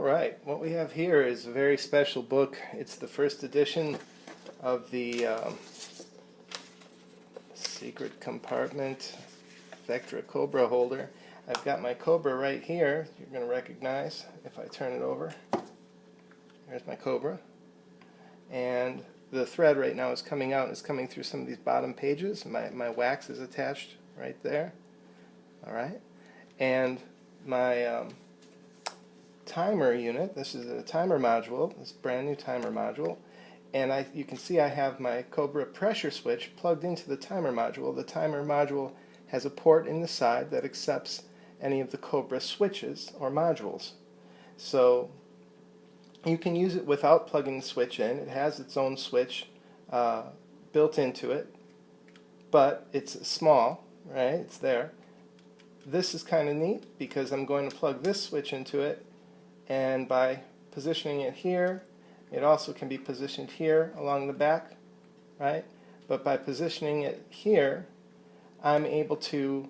Alright, what we have here is a very special book. It's the first edition of the Secret Compartment Vectra Cobra holder. I've got my Cobra right here, you're going to recognize if I turn it over. There's my Cobra. And the thread right now is coming out, it's coming through some of these bottom pages. My wax is attached right there. Alright, and my timer unit, this is a timer module, this brand new timer module, and you can see I have my Cobra pressure switch plugged into the timer module. The timer module has a port in the side that accepts any of the Cobra switches or modules. So you can use it without plugging the switch in. It has its own switch built into it, but it's small, right? It's there. This is kind of neat because I'm going to plug this switch into it, and by positioning it here, it also can be positioned here along the back, right? But by positioning it here, I'm able to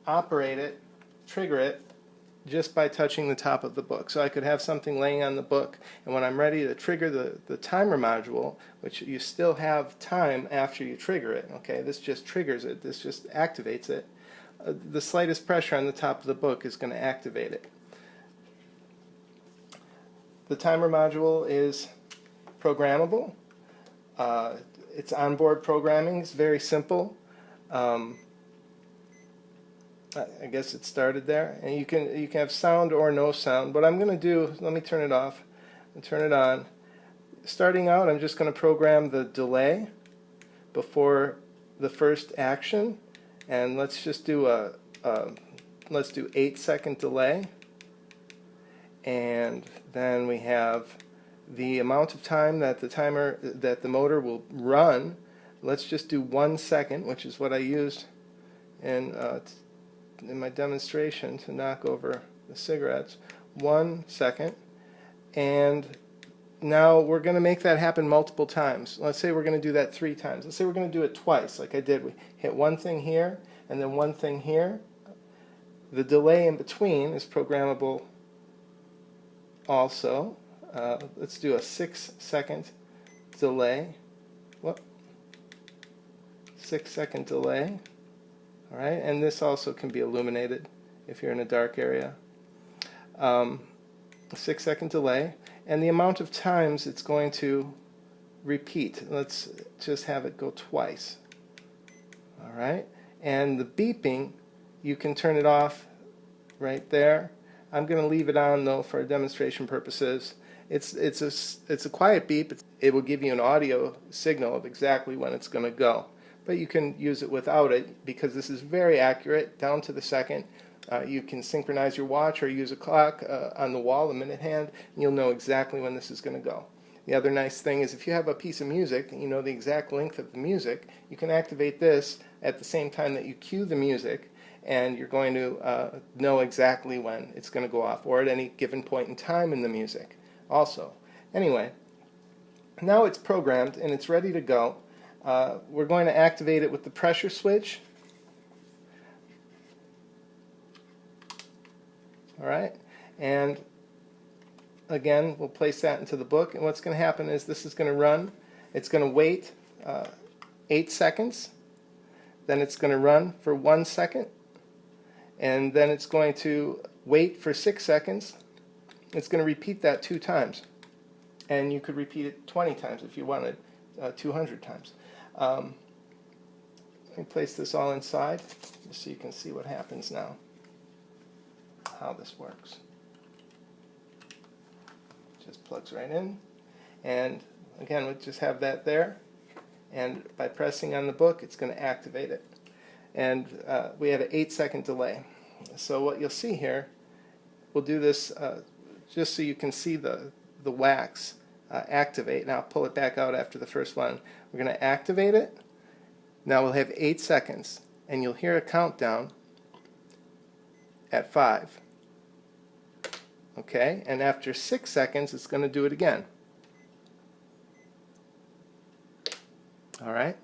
operate it, trigger it, just by touching the top of the book. So I could have something laying on the book, and when I'm ready to trigger the timer module, which you still have time after you trigger it, okay, this just triggers it, this just activates it, the slightest pressure on the top of the book is going to activate it. The timer module is programmable. It's onboard programming. It's very simple. I guess it started there, and you can have sound or no sound. What I'm going to do, let me turn it off and turn it on. Starting out, I'm just going to program the delay before the first action, and let's just do let's do 8-second delay, and then we have the amount of time that the motor will run. Let's just do 1 second, which is what I used in my demonstration to knock over the cigarettes. 1 second, and now we're going to make that happen multiple times. Let's say we're going to do that 3 times. Let's say we're going to do it twice, like I did. We hit one thing here and then one thing here. The delay in between is programmable also. Let's do a 6-second delay. 6-second delay. All right, and this also can be illuminated if you're in a dark area. A 6-second delay, and the amount of times it's going to repeat. Let's just have it go twice. All right, and the beeping, you can turn it off right there. I'm going to leave it on though for demonstration purposes. It's a quiet beep. It will give you an audio signal of exactly when it's going to go. But you can use it without it because this is very accurate, down to the second. You can synchronize your watch or use a clock on the wall, a minute hand, and you'll know exactly when this is going to go. The other nice thing is if you have a piece of music and you know the exact length of the music, you can activate this at the same time that you cue the music, and you're going to know exactly when it's going to go off, or at any given point in time in the music also. Anyway, now it's programmed and it's ready to go. We're going to activate it with the pressure switch. Alright, and again we'll place that into the book, and what's going to happen is this is going to run. It's going to wait 8 seconds, then it's going to run for 1 second, and then it's going to wait for 6 seconds. It's going to repeat that 2 times, and you could repeat it 20 times if you wanted, 200 times. Let me place this all inside just so you can see what happens now, how this works. Just plugs right in, and again we'll just have that there, and by pressing on the book it's going to activate it, and we have an 8-second delay. So what you'll see here, we'll do this just so you can see the wax activate. Now I'll pull it back out after the first one. We're going to activate it. Now we'll have 8 seconds, and you'll hear a countdown at 5. Okay, and after 6 seconds it's going to do it again. Alright,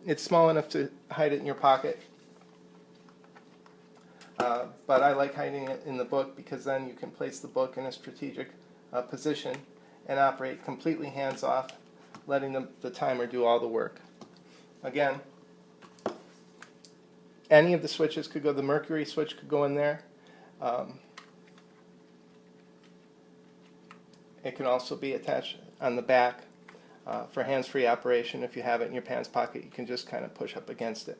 it's small enough to hide it in your pocket. but I like hiding it in the book because then you can place the book in a strategic position and operate completely hands-off, letting the timer do all the work. Again, any of the switches could go, the mercury switch could go in there. It can also be attached on the back for hands-free operation. If you have it in your pants pocket, you can just kind of push up against it.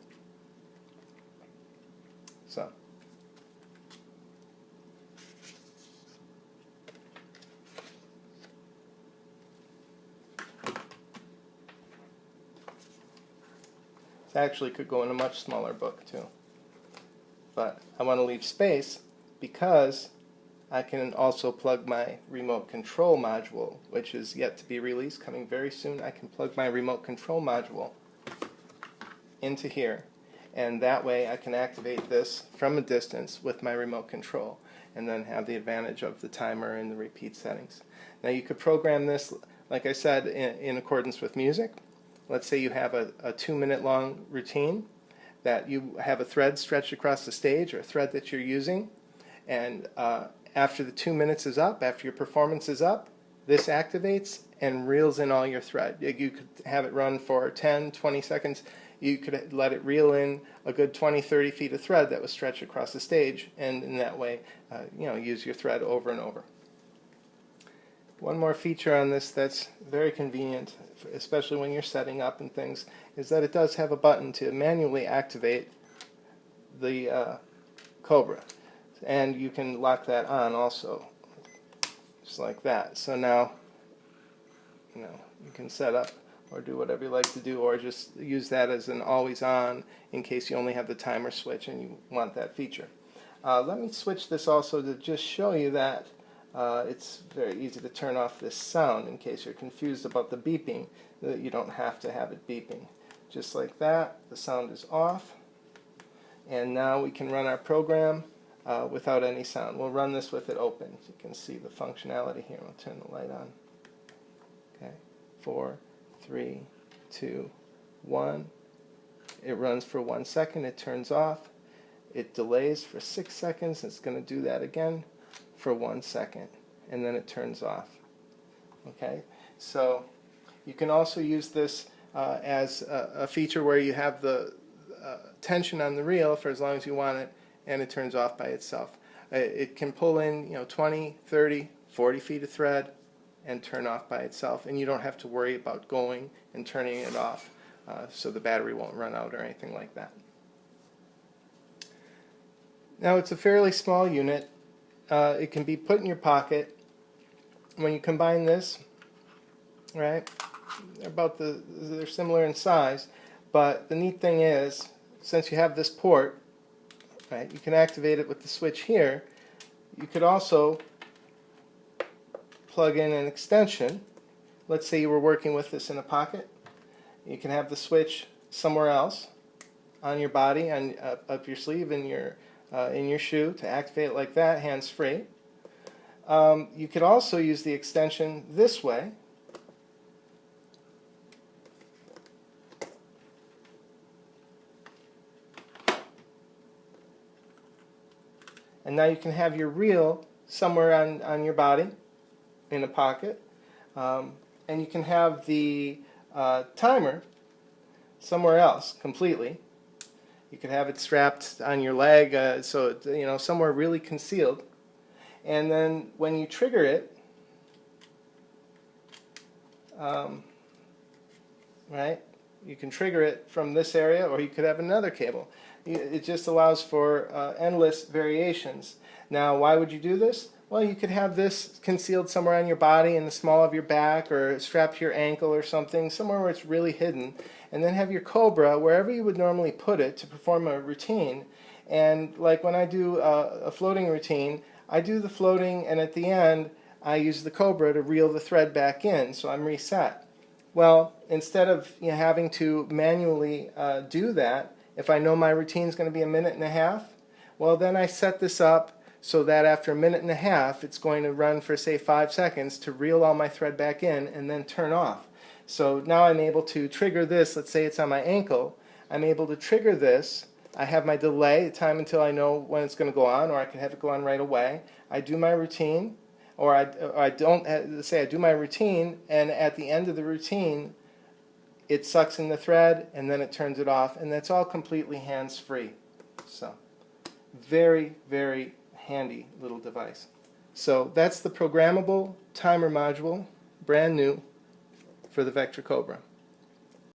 So. It actually could go in a much smaller book too. But I want to leave space because I can also plug my remote control module, which is yet to be released, coming very soon. I can plug my remote control module into here, and that way I can activate this from a distance with my remote control and then have the advantage of the timer and the repeat settings. Now you could program this, like I said, in accordance with music. Let's say you have a 2-minute long routine that you have a thread stretched across the stage, or a thread that you're using, and after the 2 minutes is up, after your performance is up, this activates and reels in all your thread. You could have it run for 10, 20 seconds. You could let it reel in a good 20, 30 feet of thread that was stretched across the stage, and in that way, use your thread over and over. One more feature on this that's very convenient, especially when you're setting up and things, is that it does have a button to manually activate the Cobra. And you can lock that on also, just like that. So now, you can set up or do whatever you like to do, or just use that as an always on in case you only have the timer switch and you want that feature. Let me switch this also to just show you that it's very easy to turn off this sound in case you're confused about the beeping, that you don't have to have it beeping. Just like that, the sound is off, and now we can run our program without any sound. We'll run this with it open. You can see the functionality here. I'll turn the light on. Okay, 4, 3, 2, 1. It runs for 1 second. It turns off. It delays for 6 seconds. It's going to do that again for 1 second, and then it turns off. Okay, so you can also use this as a feature where you have the tension on the reel for as long as you want it, and it turns off by itself. It can pull in 20, 30, 40 feet of thread and turn off by itself, and you don't have to worry about going and turning it off so the battery won't run out or anything like that. Now it's a fairly small unit. It can be put in your pocket. When you combine this, right, they're similar in size, but the neat thing is, since you have this port, right, you can activate it with the switch here. You could also plug in an extension. Let's say you were working with this in a pocket. You can have the switch somewhere else on your body, up your sleeve, in your shoe, to activate it like that, hands-free. You could also use the extension this way. And now you can have your reel somewhere on your body in a pocket. And you can have the timer somewhere else completely. You could have it strapped on your leg, so somewhere really concealed. And then when you trigger it, right, you can trigger it from this area, or you could have another cable. It just allows for endless variations. Now, why would you do this? Well, you could have this concealed somewhere on your body, in the small of your back, or strapped to your ankle or something, somewhere where it's really hidden, and then have your Cobra wherever you would normally put it to perform a routine. And like when I do a floating routine, I do the floating, and at the end I use the Cobra to reel the thread back in, so I'm reset. Well, instead of having to manually do that, if I know my routine is going to be 1.5 minutes, well, then I set this up so that after 1.5 minutes it's going to run for, say, 5 seconds to reel all my thread back in and then turn off. So now I'm able to trigger this. Let's say it's on my ankle. I'm able to trigger this I have my delay, time until I know when it's going to go on, or I can have it go on right away. I do my routine, or I don't, let's say I do my routine, and at the end of the routine, it sucks in the thread, and then it turns it off, and that's all completely hands-free. So, very, very handy little device. So that's the programmable timer module, brand new, for the Vectra Cobra.